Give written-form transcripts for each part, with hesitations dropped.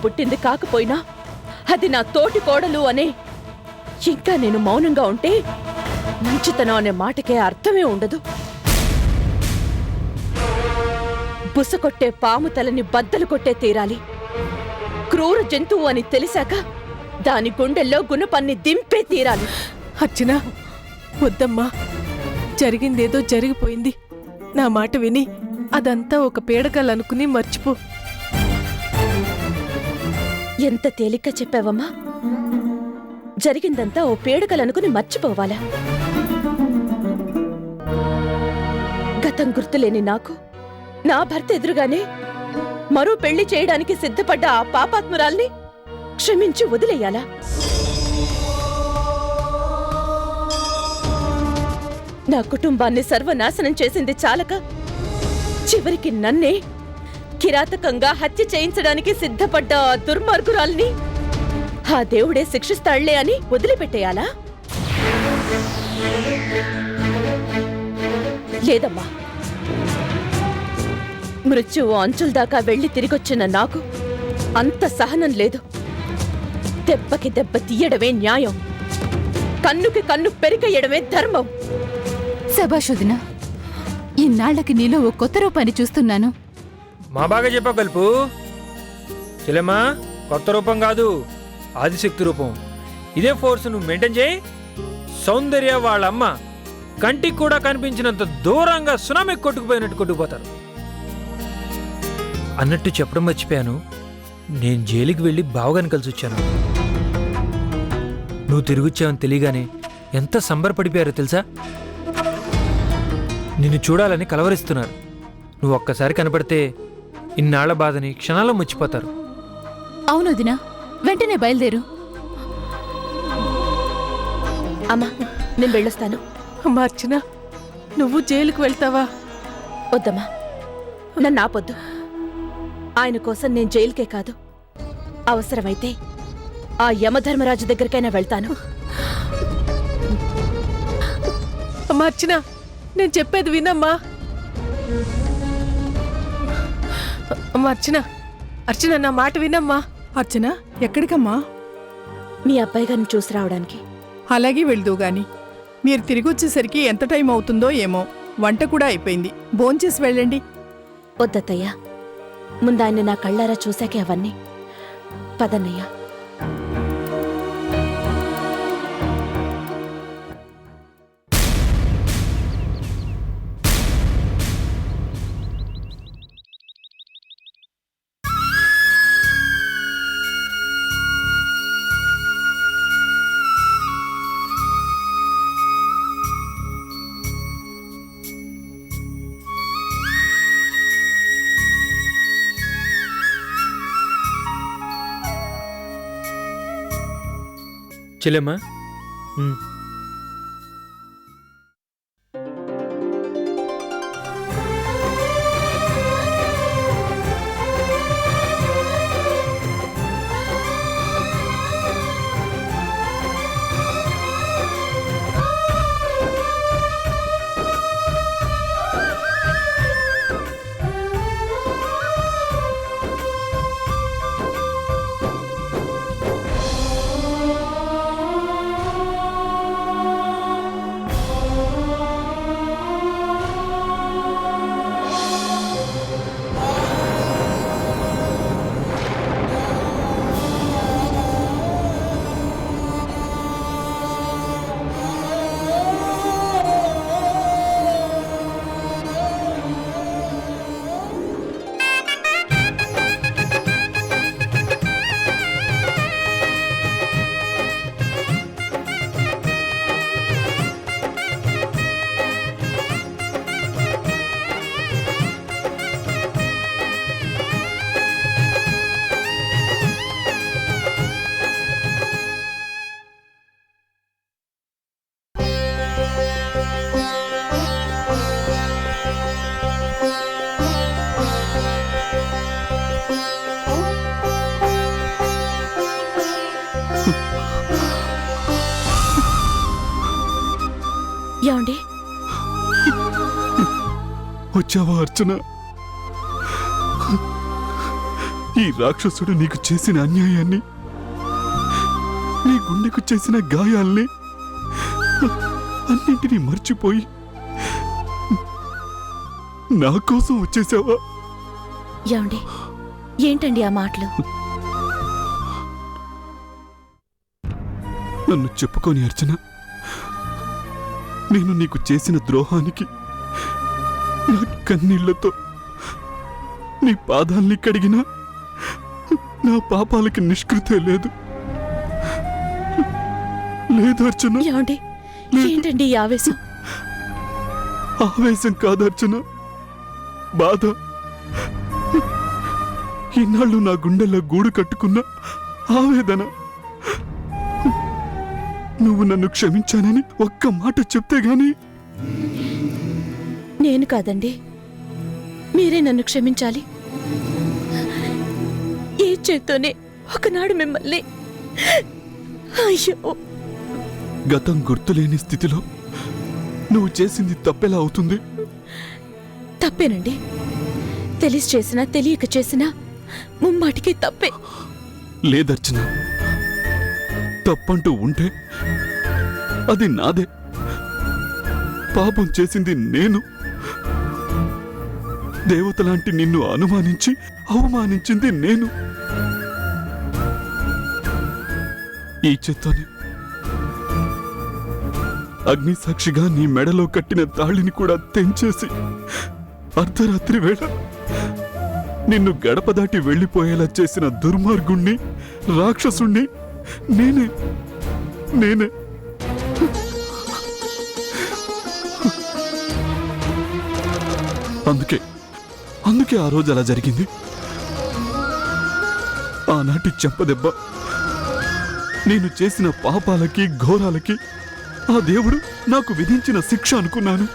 పుట్టింది కాకపోయినా అది నా తోటి కోడలు అనే ఇంకా నేను మౌనంగా ఉంటే మంచితనం అనే మాటకే అర్థమే ఉండదు. బుసకొట్టే పాము తలని బద్దలు కొట్టే తీరాలి. క్రూర జంతువు అని తెలిసాక దాని గుండెల్లో గుణపన్ని దింపే తీరాలి. అర్చనా, వద్దమ్మా. జరిగిందేదో జరిగిపోయింది. నా మాట విని అదంతా ఒక పీడకలనుకుని మర్చిపో. ఎంత తేలిక చెప్పావమ్మా. జరిగిందంతా ఓ పీడకలనుకుని మర్చిపోవాలా? గతం గుర్తులేని నాకు నా భర్త ఎదురుగానే మరో పెళ్లి చేయడానికి సిద్ధపడ్డ ఆ పాపాత్మురాల్ని క్షమించి వదిలేయాలా? నా కుటుంబాన్ని సర్వనాశనం చేసింది చాలక చివరికి నన్నే కిరాతకంగా హత్య చేయించడానికి సిద్ధపడ్డ ఆ దుర్మార్గురాల్ని ఆ దేవుడే శిక్షిస్తాళ్లే అని వదిలిపెట్టేయాలా? లేదమ్మా. మృత్యువు అంచుల దాకా వెళ్లి తిరిగొచ్చిన నాకు అంత సహనం లేదు. దెబ్బకి దెబ్బ తీయడమే న్యాయం, కన్నుకి కన్ను పెరికేయడమే ధర్మం. శభాష్ వదినా, ఇన్నాళ్లకి నీలో ఓ కొత్త రూపాన్ని చూస్తున్నాను. మా బాగా చెప్పావు కల్పు. చెల్లెమ్మా, కొత్త రూపం కాదు, ఆదిశక్తి రూపం. ఇదే ఫోర్స్ నువ్వు మెయింటైన్ చేయి. సౌందర్య వాళ్ళమ్మ కంటికి కూడా కనిపించినంత దూరంగా సునామీ కొట్టుకుపోయినట్టు కొట్టుకుపోతారు. అన్నట్టు చెప్పడం మర్చిపోయాను, నేను జైలుకి వెళ్ళి బావగాని కలిసి వచ్చాను. నువ్వు తిరిగొచ్చావని తెలియగానే ఎంత సంబరపడిపోయారో తెలుసా? నిన్ను చూడాలని కలవరిస్తున్నారు. నువ్వు ఒక్కసారి కనపడితే ఇన్నాళ్ల బాధని క్షణాల్లో మర్చిపోతారు. అవును వదినా, వెంటనే బయలుదేరు. అమ్మా, నేను వెళ్ళొస్తాను. అమ్మా అర్చనా, నువ్వు జైలుకు వెళ్తావా? వద్దమ్మా, నన్ను ఆపొద్దు. ఆయన కోసం నేను జైలుకే కాదు, అవసరమైతే ఆ యమధర్మరాజు దగ్గరికైనా వెళ్తాను. అమ్మా అర్చనా, నేను చెప్పేది వినమ్మా. అమ్మా అర్చన, అర్చన నా మాట వినమ్మా. అర్చన, ఎక్కడికమ్మా? మీ అబ్బాయి గారిని చూసి రావడానికి. అలాగే వెళ్దువు గాని. మీరు తిరిగొచ్చేసరికి ఎంత టైం అవుతుందో ఏమో. వంట కూడా అయిపోయింది, భోంచేసి వెళ్ళండి. వద్దత్తయ్యా, ముందాయన్ని నా కళ్ళారా చూశాకే అవన్నీ. పదన్నయ్యా. చెల్లెమ్మా, ఏమండి? వచ్చావా అర్చన? ఈ రాక్షసుడు నీకు చేసిన అన్యాయాన్ని, నీ గుండెకు చేసిన గాయాల్ని అన్నింటినీ మర్చిపోయి నా కోసం వచ్చేసావా? ఏమండి, ఏంటండి ఆ మాటలు? నన్ను చెప్పుకొని అర్చన, నేను నీకు చేసిన ద్రోహానికి నా కన్నీళ్లతో నీ పాదాల్ని కడిగినా నా పాపాలకి నిష్కృతే లేదు. లేదు అర్చన. ఏమండి, ఏంటండి ఈ ఆవేశం? ఆవేశం కాదు అర్చన, బాధ. ఇన్నాళ్ళు నా గుండెల్లో గూడు కట్టుకున్న ఆవేదన. నువ్వు నన్ను క్షమించానని ఒక్క మాట చెప్తే గాని. నేను కాదండి, మీరే నన్ను క్షమించాలి. ఏ చేత్తోనే ఒకనాడు మిమ్మల్ని, అయ్యో, గతం గుర్తులేని స్థితిలో నువ్వు చేసింది తప్పెలా అవుతుంది? తప్పేనండి. తెలిసి చేసినా తెలియక చేసినా ముమ్మాటికి తప్పే. లేదర్చన, తప్పంటూ ఉంటే అది నాదే. పాపం చేసింది నేను. దేవతలాంటి నిన్ను అనుమానించి అవమానించింది నేను. ఈ చేత్తోనే అగ్నిసాక్షిగా నీ మెడలో కట్టిన తాళిని కూడా తెంచేసి అర్ధరాత్రి వేళ నిన్ను గడప దాటి వెళ్లిపోయేలా చేసిన దుర్మార్గుణ్ణి, రాక్షసుణ్ణి నేనే. నేనే. అందుకే ఆ రోజు అలా జరిగింది. ఆనాటి చెంపదెబ్బ, నేను చేసిన పాపాలకి ఘోరాలకి ఆ దేవుడు నాకు విధించిన శిక్ష అనుకున్నాను.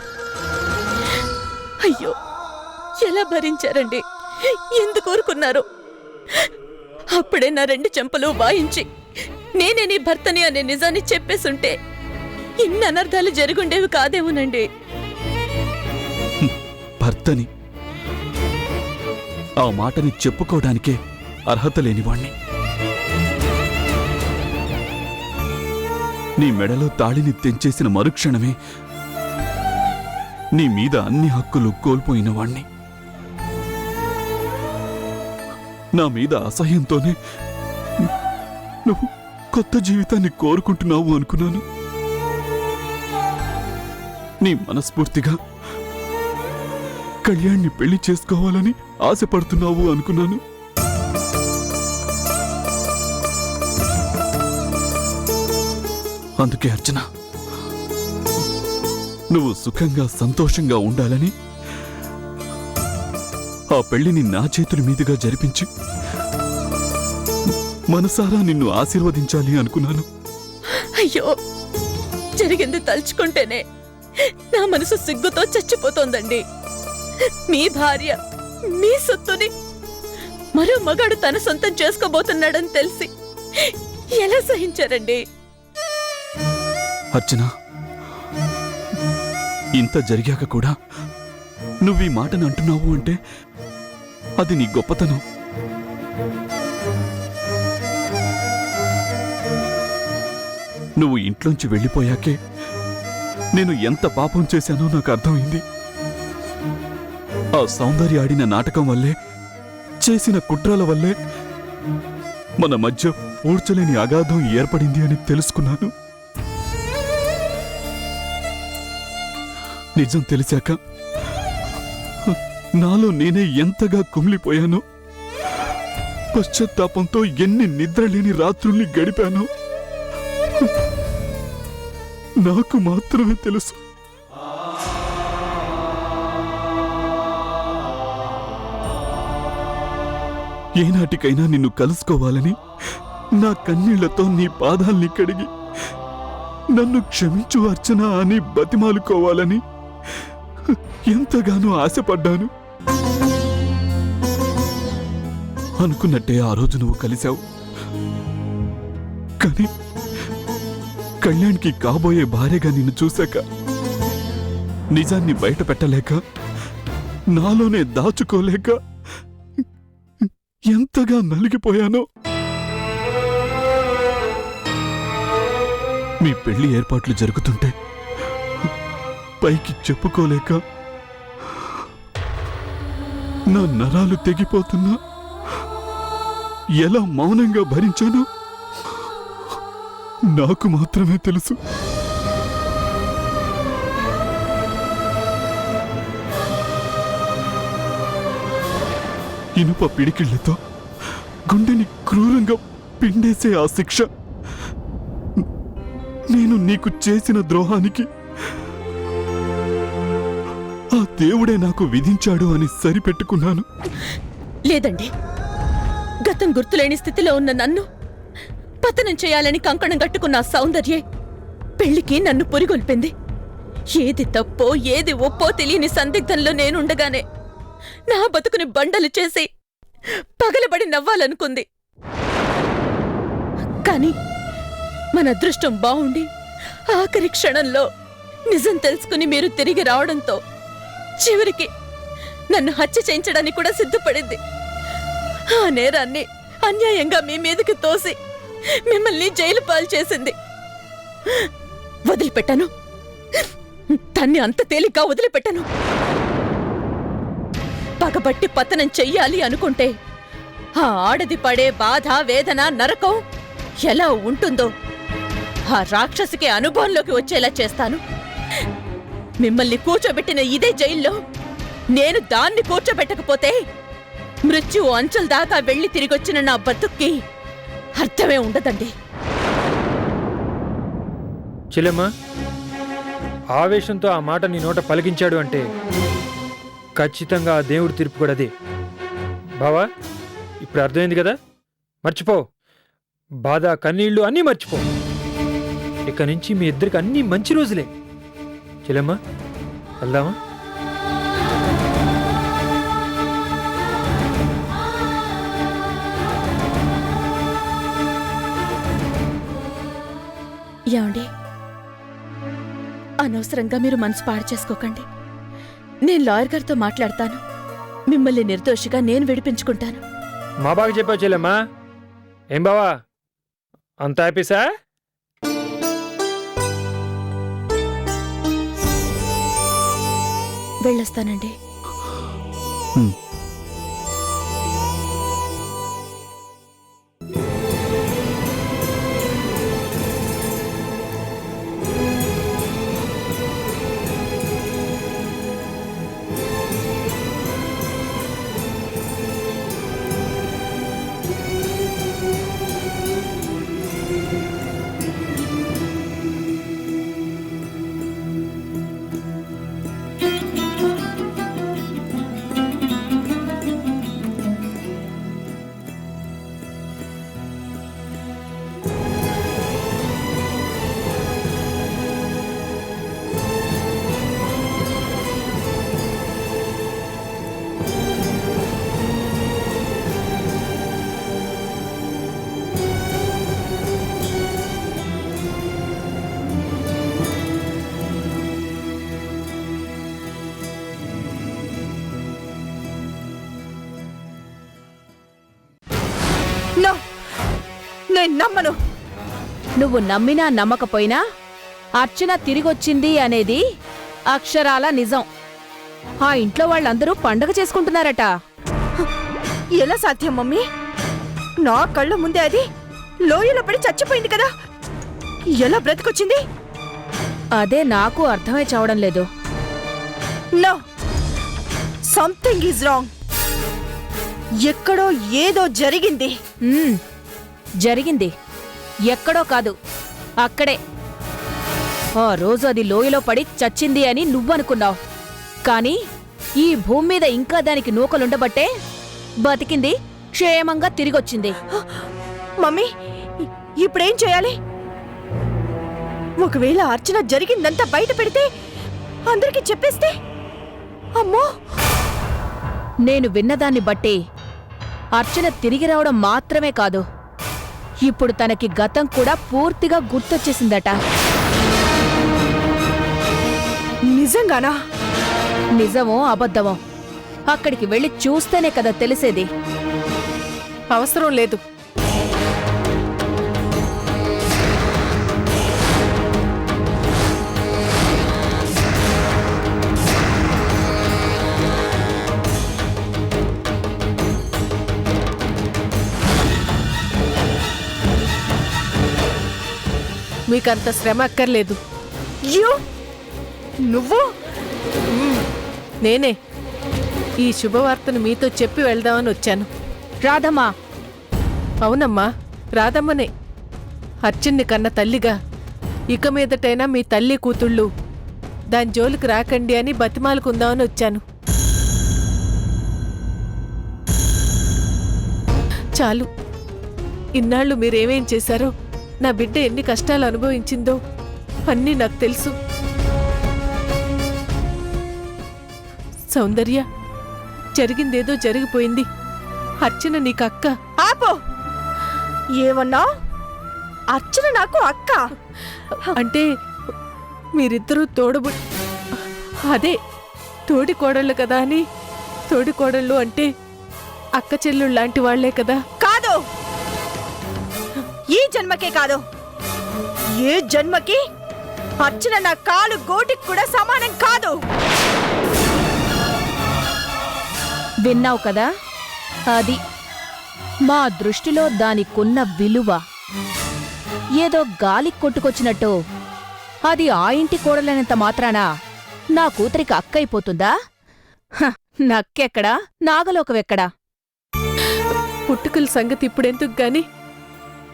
అయ్యో, ఎలా భరించారండి? ఎందుకు కోరుకున్నారు? అప్పుడే నా 2 చెంపలు వాయించి నేనే నీ భర్తని అనే నిజాన్ని చెప్పేసుంటే ఇన్ని అనర్థాలు జరుగుండేవి కాదేమోనండి. భర్తని, ఆ మాటని చెప్పుకోవడానికే అర్హత లేనివాణ్ణి. నీ మెడలో తాళిని తెంచేసిన మరుక్షణమే నీ మీద అన్ని హక్కులు కోల్పోయిన వాణ్ణి. నా మీద అసహ్యంతోనే నువ్వు కొత్త జీవితాన్ని కోరుకుంటున్నావు అనుకున్నాను. నీ మనస్ఫూర్తిగా కళ్యాణ్ని పెళ్లి చేసుకోవాలని ఆశపడుతున్నావు అనుకున్నాను. అందుకే అర్చన, నువ్వు సుఖంగా సంతోషంగా ఉండాలని ఆ పెళ్లిని నా చేతుల మీదుగా జరిపించి మనసారా నిన్ను ఆశీర్వదించాలి అనుకున్నాను. అయ్యో, జరిగింది తలుచుకుంటేనే నా మనసు సిగ్గుతో చచ్చిపోతోందండి. మీ భార్య మీ సొత్తుని మరో మగాడు తన సొంతం చేసుకోబోతున్నాడని తెలిసి ఎలా సహించారండి? అర్చన, ఇంత జరిగాక కూడా నువ్వీ మాటను అంటున్నావు అంటే అది నీ గొప్పతనం. నువ్వు ఇంట్లోంచి వెళ్ళిపోయాకే నేను ఎంత పాపం చేశానో నాకు అర్థమైంది. ఆ సౌందర్య ఆడిన నాటకం వల్లే, చేసిన కుట్రల వల్లే మన మధ్య పూడ్చలేని అగాధం ఏర్పడింది అని తెలుసుకున్నాను. నిజం తెలిసాక నాలో నేనే ఎంతగా కుమిలిపోయానో, పశ్చాత్తాపంతో ఎన్ని నిద్రలేని రాత్రుల్ని గడిపానో నాకు మాత్రమే తెలుసు. ఏనాటికైనా నిన్ను కలుసుకోవాలని నా కన్నీళ్లతో నీ పాదాల్ని కడిగి నన్ను క్షమించు అర్చన అని బతిమాలుకోవాలని ఎంతగానో ఆశపడ్డాను. అనుకున్నట్టే ఆ రోజు నువ్వు కలిశావు. కానీ కళ్యాణ్కి కాబోయే భార్యగా నిన్ను చూశాక నిజాన్ని బయట పెట్టలేక, నాలోనే దాచుకోలేక ఎంతగా నలిగిపోయానో. మీ పెళ్లి ఏర్పాట్లు జరుగుతుంటే పైకి చెప్పుకోలేక నా నరాలు తెగిపోతున్నా ఎలా మౌనంగా భరించానో నాకు మాత్రమే తెలుసు. ఇనుప పిడికిళ్లతో గుండెని క్రూరంగా పిండేసే ఆ శిక్ష నేను నీకు చేసిన ద్రోహానికి ఆ దేవుడే నాకు విధించాడు అని సరిపెట్టుకున్నాను. లేదండి, గతం గుర్తులేని స్థితిలో ఉన్న నన్ను పతనం చేయాలని కంకణం కట్టుకున్న ఆ సౌందర్యే పెళ్లికి నన్ను పురిగొల్పింది. ఏది తప్పో ఏది ఒప్పో తెలియని సందిగ్ధంలో నేనుండగానే నా బతుకుని బండలు చేసి పగలబడి నవ్వాలనుకుంది. కాని మన అదృష్టం బావుండి ఆఖరి క్షణంలో నిజం తెలుసుకుని మీరు తిరిగి రావడంతో చివరికి నన్ను హత్య చేయించడానికి కూడా సిద్ధపడింది. ఆ నేరాన్ని అన్యాయంగా మీ మీదకి తోసి మిమ్మల్ని జైలు పాలు చేసింది. వదిలిపెట్టాను, దాన్ని అంత తేలిగ్గా వదిలిపెట్టాను. పగబట్టి పతనం చెయ్యాలి అనుకుంటే ఆ ఆడది పడే బాధ, వేదన, నరకం ఎలా ఉంటుందో ఆ రాక్షసికి అనుభవంలోకి వచ్చేలా చేస్తాను. మిమ్మల్ని కూర్చోబెట్టిన ఇదే జైల్లో నేను దాన్ని కూర్చోబెట్టకపోతే మృత్యు అంచుల దాకా వెళ్లి తిరిగొచ్చిన నా బతుక్కి అర్థమే ఉండదండి. చెల్లెమ్మా, ఆవేశంతో ఆ మాట నీ నోట పలికించాడు అంటే ఖచ్చితంగా ఆ దేవుడి తీర్పు కూడా అదే. బావా, ఇప్పుడు అర్థమైంది కదా? మర్చిపో, బాధ, కన్నీళ్లు అన్నీ మర్చిపో. ఇక నుంచి మీ ఇద్దరికి అన్నీ మంచి రోజులే. చెల్లెమ్మా, వెళ్దామా? ఏమండి, అనవసరంగా మీరు మనసు పాడు చేసుకోకండి. నేను లాయర్ గారితో మాట్లాడతాను. మిమ్మల్ని నిర్దోషిగా నేను విడిపించుకుంటాను. మా బాగా చెప్పావు చెల్లెమ్మా. ఏం బావా, అంత హ్యాపీసా? వెళ్ళొస్తానండి. నేను నమ్మను. నువ్వు నమ్మినా నమ్మకపోయినా అర్చన తిరిగొచ్చింది అనేది అక్షరాల నిజం. ఆ ఇంట్లో వాళ్ళందరూ పండగ చేసుకుంటున్నారట. ఎలా సాధ్యం మమ్మీ? నా కళ్ళ ముందే అది లోయలో పడి చచ్చిపోయింది కదా, ఎలా బ్రతికొచ్చింది? అదే నాకు అర్థమై చావడం లేదు. No, something is wrong. ఎక్కడో ఏదో జరిగింది. జరిగింది. ఎక్కడో కాదు, అక్కడే. ఆ రోజు అది లోయలో పడి చచ్చింది అని నువ్వనుకున్నావు. కాని ఈ భూమి మీద ఇంకా దానికి నూకలుండబట్టే బతికింది, క్షేమంగా తిరిగొచ్చింది. మమ్మీ, ఇప్పుడేం చేయాలి? ఒకవేళ అర్చన జరిగిందంతా బయట పెడితే, అందరికీ చెప్పేస్తే? అమ్మో! నేను విన్నదాన్ని బట్టి అర్చన తిరిగి రావడం మాత్రమే కాదు, ఇప్పుడు తనకి గతం కూడా పూర్తిగా గుర్తొచ్చేసిందట. నిజంగానా? నిజమో అబద్ధమో అక్కడికి వెళ్ళి చూస్తేనే కదా తెలిసేది. అవసరం లేదు. మీకంత శ్రమ అక్కర్లేదు. యు నువ్వు నేనే ఈ శుభవార్తను మీతో చెప్పి వెళ్దామని వచ్చాను. రాధమ్మా, అవునమ్మా, రాధమ్మనే. అర్చున్ని కన్న తల్లిగా ఇక మీదటైనా మీ తల్లి కూతుళ్ళు దాని జోలికి రాకండి అని బతిమాలుకుందామని వచ్చాను. చాలు, ఇన్నాళ్ళు మీరేమేం చేశారో, నా బిడ్డ ఎన్ని కష్టాలు అనుభవించిందో అన్నీ నాకు తెలుసు. సౌందర్య, జరిగిందేదో జరిగిపోయింది. అర్చన నీకు అక్క. ఆపో. ఏమన్నా? అర్చన నాకు అక్క? అంటే మీరిద్దరూ అదే తోడి కోడళ్ళు కదా అని. తోడి కోడళ్ళు అంటే అక్క చెల్లుళ్ళు లాంటి వాళ్లే కదా. కాదు, ఈ జన్మకే కాదు, ఏ జన్మకి అర్చన నా కాలు గోటికి కూడా సమానం కాదు. విన్నావు కదా, అది మా దృష్టిలో దానికున్న విలువ. ఏదో గాలికి కొట్టుకొచ్చినట్టు అది ఆ ఇంటి కోడలైనంత మాత్రాన నా కూతురికి అక్కయిపోతుందా? నక్కెక్కడా, నాగలోకవెక్కడా? పుట్టుకల సంగతి ఇప్పుడెందుకు గాని,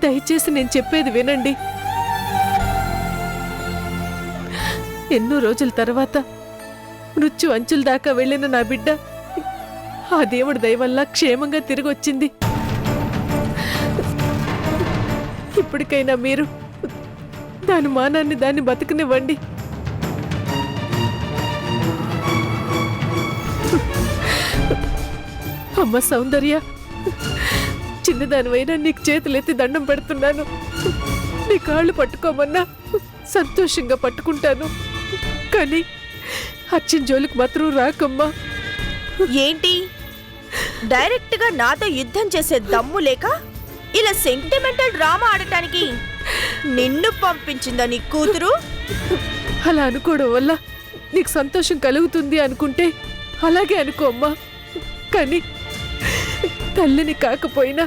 దయచేసి నేను చెప్పేది వినండి. ఎన్నో రోజుల తర్వాత మృత్యు అంచుల దాకా వెళ్ళిన నా బిడ్డ ఆ దేవుడి దయ వల్ల క్షేమంగా తిరిగొచ్చింది. ఇప్పటికైనా మీరు దాని మానాన్ని దాన్ని బతుకునివ్వండి. అమ్మ సౌందర్య, చిన్నదానివైనా నీకు చేతులెత్తి దండం పెడుతున్నాను. నీ కాళ్ళు పట్టుకోమన్నా సంతోషంగా పట్టుకుంటాను. కానీ అర్చన జోలికి మాత్రం రాకమ్మా. ఏంటి, డైరెక్ట్ గా నాతో యుద్ధం చేసే దమ్ము లేక ఇలా సెంటిమెంటల్ డ్రామా ఆడటానికి నిన్ను పంపించిందా నీ కూతురు? అలా అనుకోవడం వల్ల నీకు సంతోషం కలుగుతుంది అనుకుంటే అలాగే అనుకో అమ్మా. కానీ తల్లిని కాకపోయినా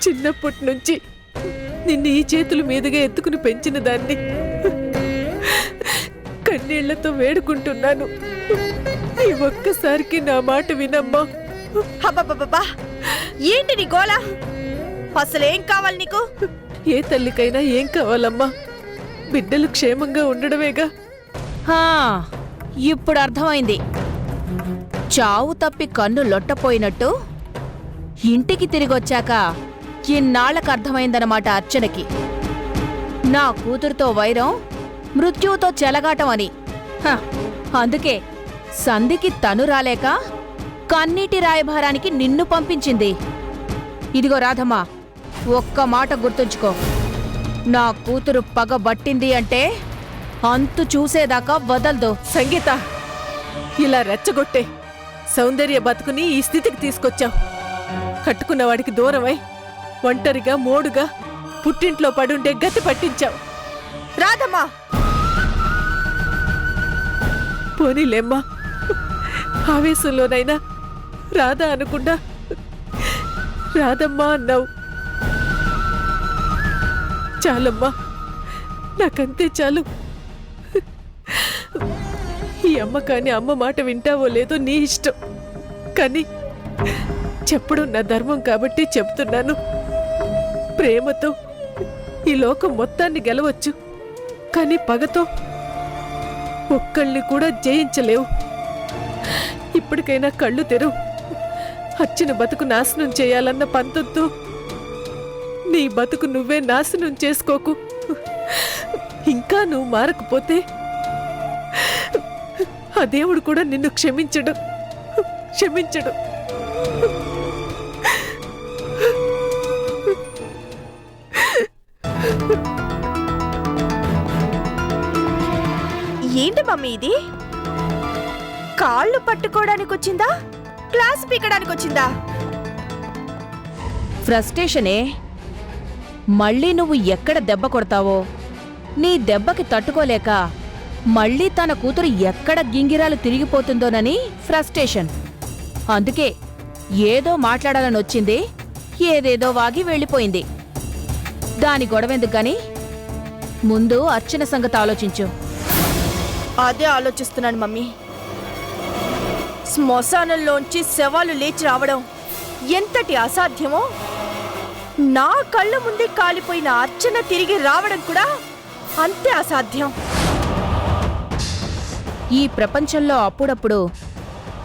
చిన్నప్పటి నుంచి నిన్ను ఈ చేతుల మీదుగా ఎత్తుకుని పెంచిన దాన్ని కన్నీళ్లతో వేడుకుంటున్నాను. ఈ ఒక్కసారికి నా మాట వినమ్మా. హబ్బబ్బబ్బా, ఏంటి నీ గోల? అసలేం కావాలి నీకు? ఏ తల్లికైనా ఏం కావాలమ్మా? బిడ్డలు క్షేమంగా ఉండడమేగా. ఇప్పుడు అర్థమైంది. చావు తప్పి కన్ను లొట్టపోయినట్టు ఇంటికి తిరిగొచ్చాక ఇన్నాళ్లకు అర్థమైందన్నమాట అర్చనకి. నా కూతురుతో వైరం, మృత్యువుతో చెలగాటం అని. అందుకే సంధికి తను రాలేక కన్నీటి రాయభారానికి నిన్ను పంపించింది. ఇదిగో రాధమ్మా, ఒక్క మాట గుర్తుంచుకో. నా కూతురు పగబట్టింది అంటే అంతు చూసేదాకా వదలదు. సంగీత, ఇలా రెచ్చగొట్టే సౌందర్య బతుకుని ఈ స్థితికి తీసుకొచ్చావు. కట్టుకున్నవాడికి దూరమై ఒంటరిగా మోడుగా పుట్టింట్లో పడుండే గతి పట్టించావు. రాధమ్మా, పోనీలేమ్మా, ఆవేశంలోనైనా రాధా అనుకుండా రాధమ్మా అన్నావు. చాలమ్మా, నాకంతే చాలు. ఈ అమ్మ కాని అమ్మ మాట వింటావో లేదో నీ ఇష్టం. కానీ చెప్పడం నా ధర్మం కాబట్టి చెప్తున్నాను. ప్రేమతో ఈ లోకం మొత్తాన్ని గెలవచ్చు, కానీ పగతో ఒక్కళ్ళని కూడా జయించలేవు. ఇప్పటికైనా కళ్ళు తెరువు. అర్చన బతుకు నాశనం చేయాలన్న పంతంతో నీ బతుకు నువ్వే నాశనం చేసుకోకు. ఇంకా నువ్వు మారకపోతే ఆ దేవుడు కూడా నిన్ను క్షమించడు. ఏంటి మమ్మీ ఇది? కాళ్ళు పట్టుకోవడానికి వచ్చిందా, క్లాస్ పీకడానికి వచ్చిందా? ఫ్రస్ట్రేషనే. మళ్ళీ నువ్వు ఎక్కడ దెబ్బ కొడతావో, నీ దెబ్బకి తట్టుకోలేక మళ్ళీ తన కూతురు ఎక్కడ గింగిరాలు తిరిగిపోతుందోనని ఫ్రస్ట్రేషన్. అందుకే ఏదో మాట్లాడాలని వచ్చింది, ఏదేదో వాగి వెళ్ళిపోయింది. దాని గొడవెందుకు గాని ముందు అర్చన సంగతి ఆలోచించు. అదే ఆలోచిస్తున్నాను మమ్మీ. శ్మశానంలోంచి శవాలు లేచి రావడం ఎంతటి అసాధ్యమో, నా కళ్ళ ముందే కాలిపోయిన అర్చన తిరిగి రావడం కూడా అంతే అసాధ్యం. ఈ ప్రపంచంలో అప్పుడప్పుడు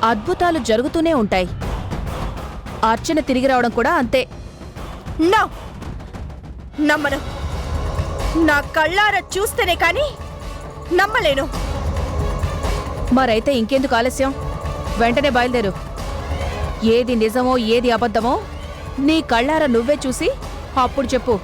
అద్భుతాలు జరుగుతూనే ఉంటాయి. అర్చన తిరిగి రావడం కూడా అంతే. నో, నమ్మను. నా కళ్ళారా చూస్తేనే కానీ నమ్మలేను. మరైతే ఇంకెందుకు ఆలస్యం? వెంటనే బయలుదేరు. ఏది నిజమో ఏది అబద్ధమో నీ కళ్ళారా నువ్వే చూసి అప్పుడు చెప్పు.